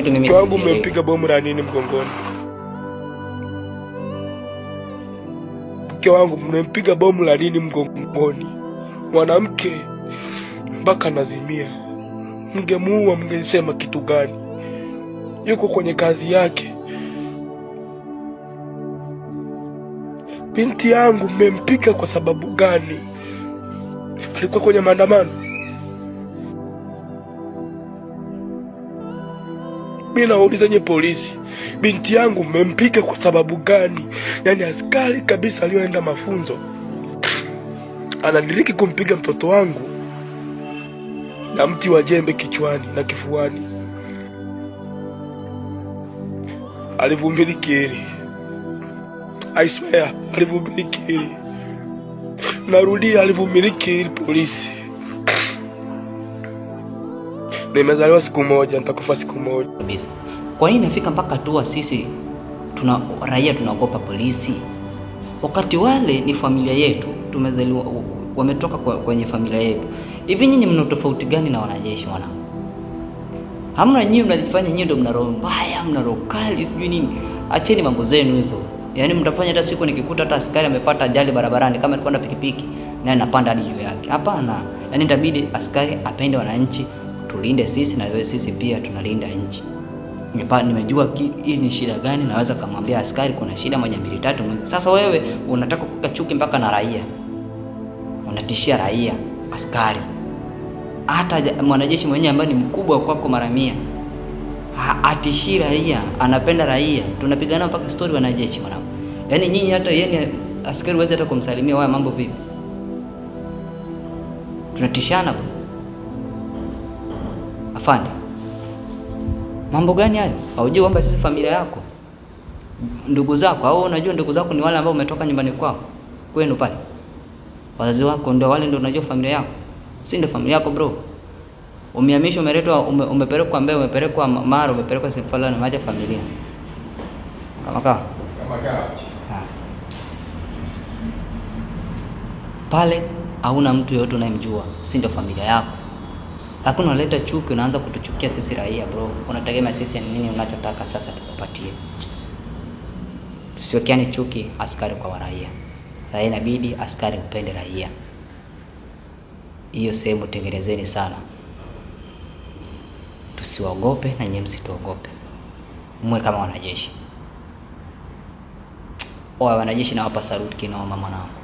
kitu mimi sielewi. Wangu mmempiga bomu la nini mgongoni? Mke wangu mmempiga bomu la nini mgongoni? Mwanamke mpaka nazimia. Mngemuua mngesema kitu gani? Yuko kwenye kazi yake. Binti yangu mmempiga kwa sababu gani? Alikuwa kwenye maandamano? Mimi nauliza nye polisi, binti yangu mmempiga kwa sababu gani? Yaani askari kabisa aliyoenda mafunzo anadiriki kumpiga mtoto wangu na mti wa jembe kichwani na kifuani. Alivumiliki hili, I swear, alivumiliki hili. Narudia, alivumiliki hili polisi. Nimezaliwa siku moja, nitakufa siku moja kabisa. Kwa nini inafika mpaka hatua sisi raia tunaogopa polisi? Wakati wale ni familia yetu, tumezaliwa, wametoka kwenye familia yetu. Hivi nyinyi mna tofauti gani na wanajeshi mwanangu? Hamna, nyinyi mnajifanya nyinyi ndio mna roho mbaya, mna roho kali, sijui nini. Acheni mambo zenu hizo. Yaani mtafanya hata siku nikikuta hata askari amepata ajali barabarani kama alikuwa na pikipiki na anapanda hadi juu yake. Hapana. Yaani itabidi askari apende wananchi, tulinde sisi na sisi pia tunalinda nchi. Nimejua hii ni shida gani, naweza kumwambia askari kuna shida 1 2 3. Sasa wewe unataka kuka chuki mpaka na raia. Unatishia raia, askari. Hata mwanajeshi mwenyewe ambaye ni mkubwa kwako mara 100 atishia raia, anapenda raia. Tunapigana mpaka story wanajeshi mwanangu. Yaani nyinyi hata askari waweza hata kumsalimia wao, mambo vipi? Tunatishana bro. Afande, mambo gani hayo? Haujui kwamba sisi familia yako, ndugu zako, au unajua ndugu zako ni wale ambao umetoka nyumbani kwao kwenu pale, wazazi wako ndio wale, ndio unajua familia yako. Si ndio familia yako bro? Umehamishwa, umeletwa, umepelekwa Mbeya, umepelekwa Mara, umepelekwa Sefala na maja familia. Kama pale hauna mtu yote unayemjua, si ndio familia yako. Lakini unaleta chuki, unaanza kutuchukia sisi raia bro. Unategemea sisi nini unachotaka sasa tukupatie? Tusiwekeane chuki askari kwa raia. Raia inabidi askari upende raia. Hiyo sehemu tengenezeni sana. Tusiwaogope na nyinyi msituogope. Mwe kama wanajeshi. Wanajeshi nawapa saluti kinoma mwanangu.